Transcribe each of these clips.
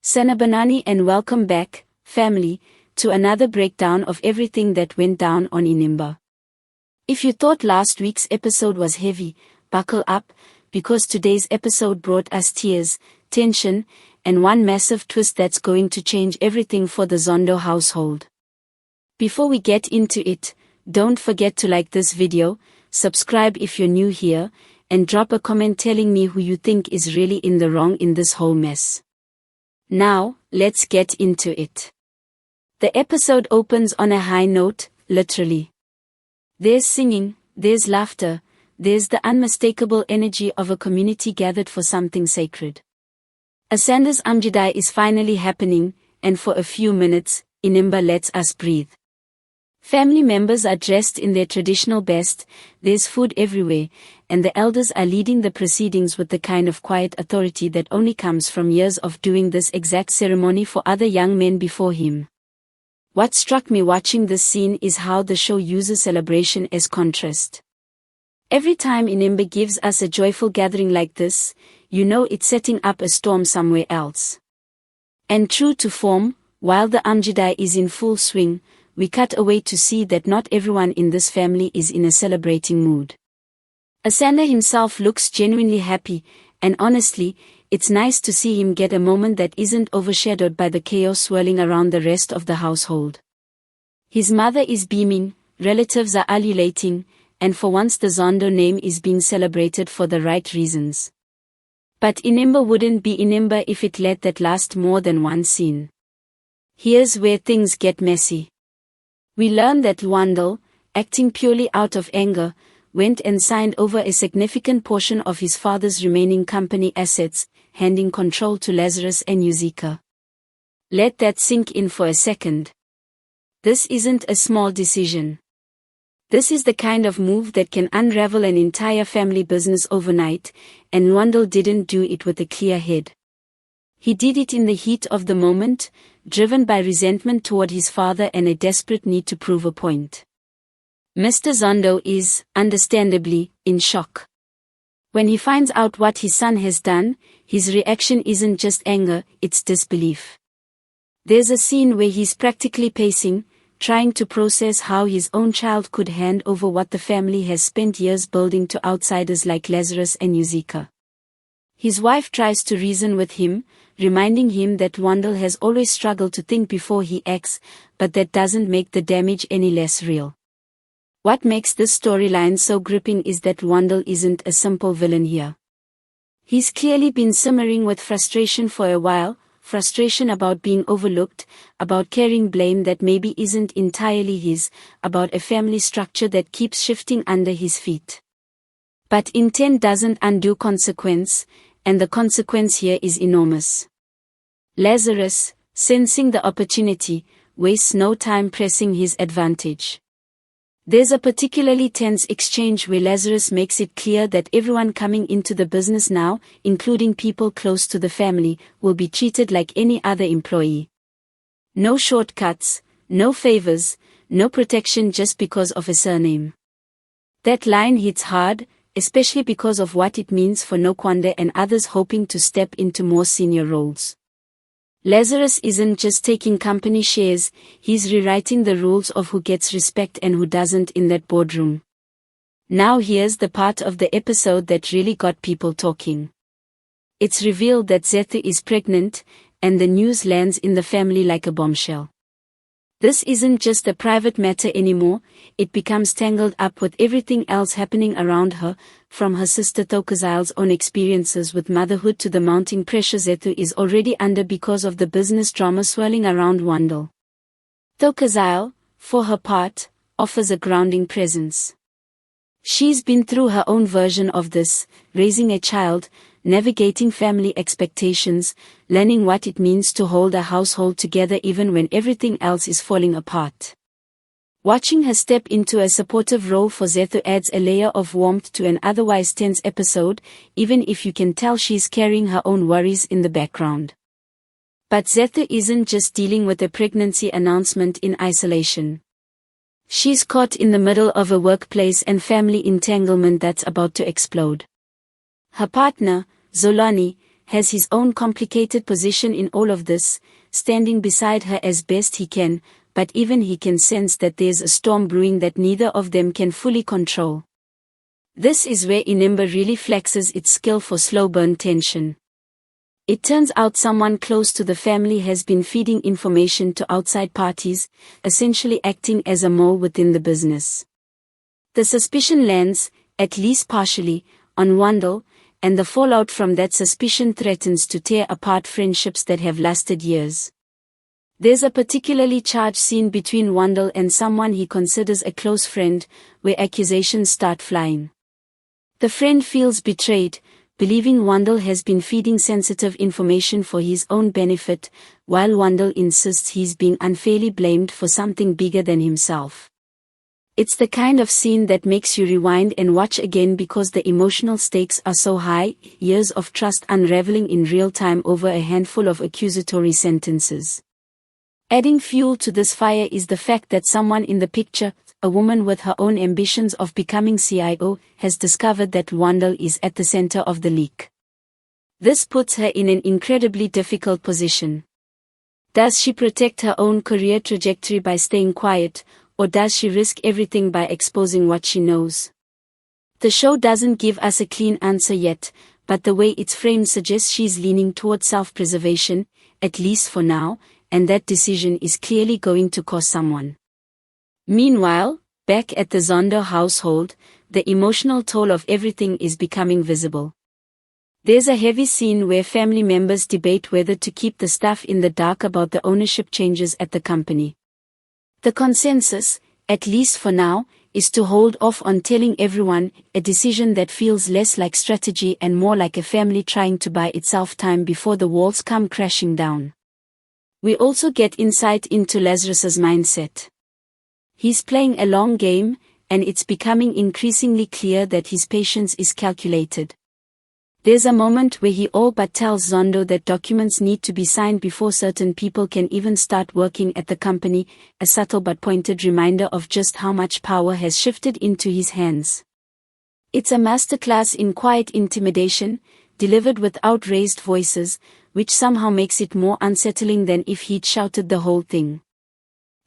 Sanabanani and welcome back, family, to another breakdown of everything that went down on Inimba. If you thought last week's episode was heavy, buckle up, because today's episode brought us tears, tension, and one massive twist that's going to change everything for the Zondo household. Before we get into it, don't forget to like this video, subscribe if you're new here, and drop a comment telling me who you think is really in the wrong in this whole mess. Now, let's get into it. The episode opens on a high note, literally. There's singing, there's laughter, there's the unmistakable energy of a community gathered for something sacred. Asanda's Amjidai is finally happening, and for a few minutes, Inimba lets us breathe. Family members are dressed in their traditional best, there's food everywhere, and the elders are leading the proceedings with the kind of quiet authority that only comes from years of doing this exact ceremony for other young men before him. What struck me watching this scene is how the show uses celebration as contrast. Every time Inimba gives us a joyful gathering like this, you know it's setting up a storm somewhere else. And true to form, while the Amjidai is in full swing, we cut away to see that not everyone in this family is in a celebrating mood. Asanda himself looks genuinely happy, and honestly, it's nice to see him get a moment that isn't overshadowed by the chaos swirling around the rest of the household. His mother is beaming, relatives are ululating, and for once the Zondo name is being celebrated for the right reasons. But Inimba wouldn't be Inimba if it let that last more than one scene. Here's where things get messy. We learn that Wandel, acting purely out of anger, went and signed over a significant portion of his father's remaining company assets, handing control to Lazarus and Yuzika. Let that sink in for a second. This isn't a small decision. This is the kind of move that can unravel an entire family business overnight, and Wandel didn't do it with a clear head. He did it in the heat of the moment, driven by resentment toward his father and a desperate need to prove a point. Mr. Zondo is, understandably, in shock. When he finds out what his son has done, his reaction isn't just anger, it's disbelief. There's a scene where he's practically pacing, trying to process how his own child could hand over what the family has spent years building to outsiders like Lazarus and Yuzika. His wife tries to reason with him, reminding him that Wandel has always struggled to think before he acts, but that doesn't make the damage any less real. What makes this storyline so gripping is that Wandel isn't a simple villain here. He's clearly been simmering with frustration for a while, frustration about being overlooked, about carrying blame that maybe isn't entirely his, about a family structure that keeps shifting under his feet. But intent doesn't undo consequence, and the consequence here is enormous. Lazarus, sensing the opportunity, wastes no time pressing his advantage. There's a particularly tense exchange where Lazarus makes it clear that everyone coming into the business now, including people close to the family, will be treated like any other employee. No shortcuts, no favors, no protection just because of a surname. That line hits hard, especially because of what it means for Nokwanda and others hoping to step into more senior roles. Lazarus isn't just taking company shares, he's rewriting the rules of who gets respect and who doesn't in that boardroom. Now here's the part of the episode that really got people talking. It's revealed that Zethu is pregnant, and the news lands in the family like a bombshell. This isn't just a private matter anymore, it becomes tangled up with everything else happening around her, from her sister Thokozaile's own experiences with motherhood to the mounting pressure Zethu is already under because of the business drama swirling around Wandel. Thokozaile, for her part, offers a grounding presence. She's been through her own version of this, raising a child, navigating family expectations, learning what it means to hold a household together even when everything else is falling apart. Watching her step into a supportive role for Zethu adds a layer of warmth to an otherwise tense episode, even if you can tell she's carrying her own worries in the background. But Zethu isn't just dealing with a pregnancy announcement in isolation. She's caught in the middle of a workplace and family entanglement that's about to explode. Her partner, Zolani, has his own complicated position in all of this, standing beside her as best he can, but even he can sense that there's a storm brewing that neither of them can fully control. This is where Inimba really flexes its skill for slow burn tension. It turns out someone close to the family has been feeding information to outside parties, essentially acting as a mole within the business. The suspicion lands, at least partially, on Wandel, and the fallout from that suspicion threatens to tear apart friendships that have lasted years. There's a particularly charged scene between Wandel and someone he considers a close friend, where accusations start flying. The friend feels betrayed, believing Wandel has been feeding sensitive information for his own benefit, while Wandel insists he's being unfairly blamed for something bigger than himself. It's the kind of scene that makes you rewind and watch again because the emotional stakes are so high, years of trust unraveling in real time over a handful of accusatory sentences. Adding fuel to this fire is the fact that someone in the picture, a woman with her own ambitions of becoming CIO, has discovered that Wandel is at the center of the leak. This puts her in an incredibly difficult position. Does she protect her own career trajectory by staying quiet, or does she risk everything by exposing what she knows? The show doesn't give us a clean answer yet, but the way it's framed suggests she's leaning toward self-preservation, at least for now, and that decision is clearly going to cost someone. Meanwhile, back at the Zondo household, the emotional toll of everything is becoming visible. There's a heavy scene where family members debate whether to keep the staff in the dark about the ownership changes at the company. The consensus, at least for now, is to hold off on telling everyone, a decision that feels less like strategy and more like a family trying to buy itself time before the walls come crashing down. We also get insight into Lazarus's mindset. He's playing a long game, and it's becoming increasingly clear that his patience is calculated. There's a moment where he all but tells Zondo that documents need to be signed before certain people can even start working at the company, a subtle but pointed reminder of just how much power has shifted into his hands. It's a masterclass in quiet intimidation, delivered without raised voices, which somehow makes it more unsettling than if he'd shouted the whole thing.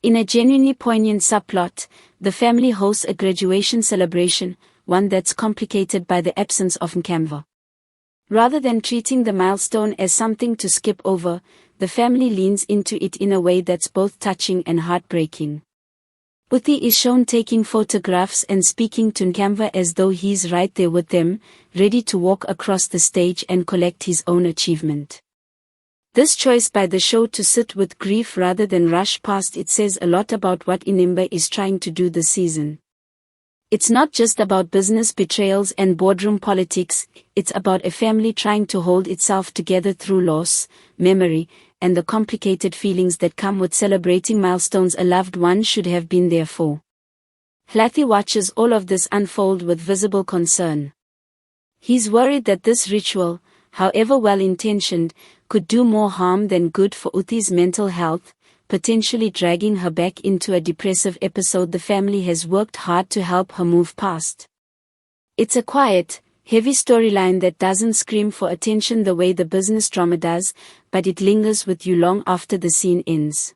In a genuinely poignant subplot, the family hosts a graduation celebration, one that's complicated by the absence of Nkamva. Rather than treating the milestone as something to skip over, the family leans into it in a way that's both touching and heartbreaking. Uthi is shown taking photographs and speaking to Nkamva as though he's right there with them, ready to walk across the stage and collect his own achievement. This choice by the show to sit with grief rather than rush past it says a lot about what Inimba is trying to do this season. It's not just about business betrayals and boardroom politics, it's about a family trying to hold itself together through loss, memory, and the complicated feelings that come with celebrating milestones a loved one should have been there for. Hlathi watches all of this unfold with visible concern. He's worried that this ritual, however well-intentioned, could do more harm than good for Uthi's mental health, potentially dragging her back into a depressive episode the family has worked hard to help her move past. It's a quiet, heavy storyline that doesn't scream for attention the way the business drama does, but it lingers with you long after the scene ends.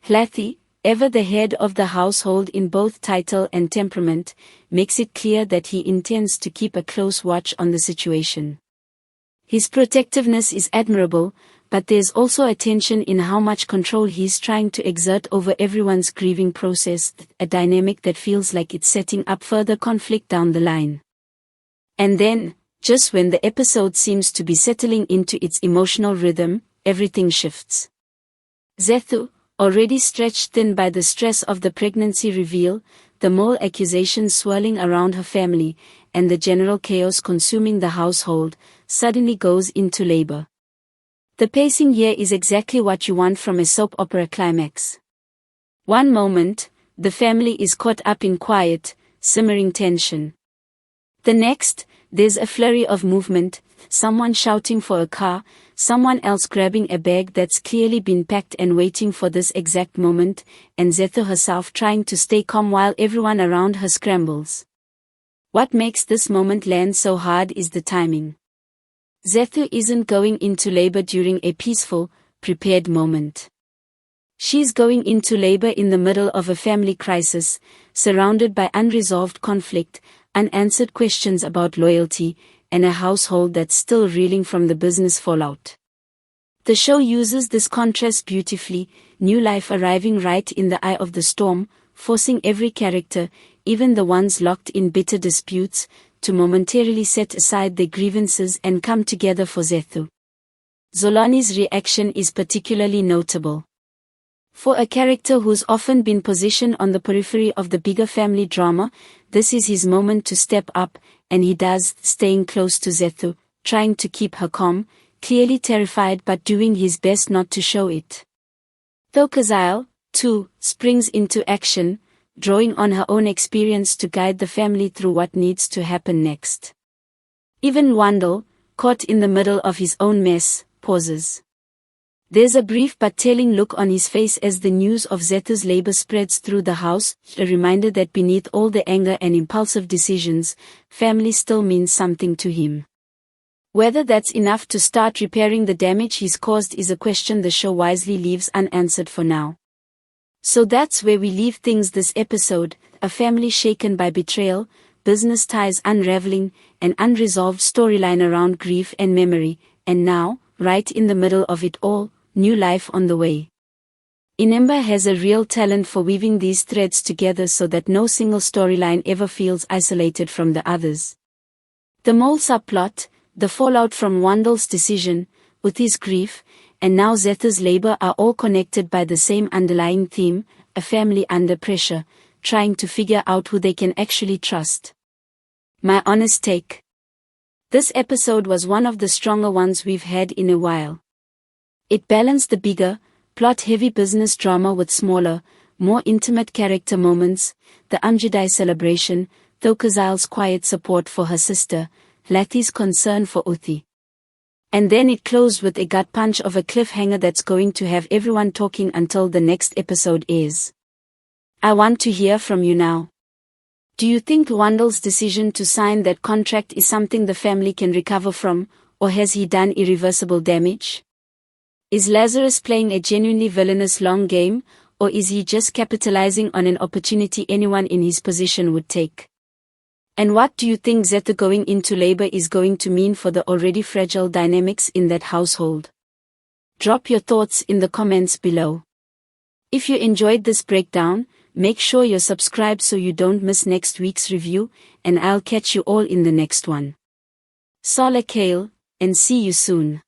Hlathi, ever the head of the household in both title and temperament, makes it clear that he intends to keep a close watch on the situation. His protectiveness is admirable, but there's also a tension in how much control he's trying to exert over everyone's grieving process, a dynamic that feels like it's setting up further conflict down the line. And then, just when the episode seems to be settling into its emotional rhythm, everything shifts. Zethu, already stretched thin by the stress of the pregnancy reveal, the mole accusations swirling around her family, and the general chaos consuming the household, suddenly goes into labor. The pacing here is exactly what you want from a soap opera climax. One moment, the family is caught up in quiet, simmering tension. The next, there's a flurry of movement, someone shouting for a car, someone else grabbing a bag that's clearly been packed and waiting for this exact moment, and Zethu herself trying to stay calm while everyone around her scrambles. What makes this moment land so hard is the timing. Zethu isn't going into labor during a peaceful, prepared moment. She's going into labor in the middle of a family crisis, surrounded by unresolved conflict, unanswered questions about loyalty, and a household that's still reeling from the business fallout. The show uses this contrast beautifully, new life arriving right in the eye of the storm, forcing every character, even the ones locked in bitter disputes, to momentarily set aside their grievances and come together for Zethu. Zolani's reaction is particularly notable. For a character who's often been positioned on the periphery of the bigger family drama, this is his moment to step up, and he does, staying close to Zethu, trying to keep her calm, clearly terrified but doing his best not to show it. Thokozile, too, springs into action, drawing on her own experience to guide the family through what needs to happen next. Even Wandel, caught in the middle of his own mess, pauses. There's a brief but telling look on his face as the news of Zethu's labor spreads through the house, a reminder that beneath all the anger and impulsive decisions, family still means something to him. Whether that's enough to start repairing the damage he's caused is a question the show wisely leaves unanswered for now. So that's where we leave things this episode, a family shaken by betrayal, business ties unraveling, an unresolved storyline around grief and memory, and now, right in the middle of it all, new life on the way. Inimba has a real talent for weaving these threads together so that no single storyline ever feels isolated from the others. The mole subplot, the fallout from Wandel's decision, with his grief, and now Zethu's labor are all connected by the same underlying theme, a family under pressure, trying to figure out who they can actually trust. My honest take. This episode was one of the stronger ones we've had in a while. It balanced the bigger, plot-heavy business drama with smaller, more intimate character moments, the Amjadai celebration, Thokozile's quiet support for her sister, Lathi's concern for Uthi. And then it closed with a gut punch of a cliffhanger that's going to have everyone talking until the next episode airs. I want to hear from you now. Do you think Wandel's decision to sign that contract is something the family can recover from, or has he done irreversible damage? Is Lazarus playing a genuinely villainous long game, or is he just capitalizing on an opportunity anyone in his position would take? And what do you think Zethu going into labor is going to mean for the already fragile dynamics in that household? Drop your thoughts in the comments below. If you enjoyed this breakdown, make sure you're subscribed so you don't miss next week's review, and I'll catch you all in the next one. Sala Kale, and see you soon.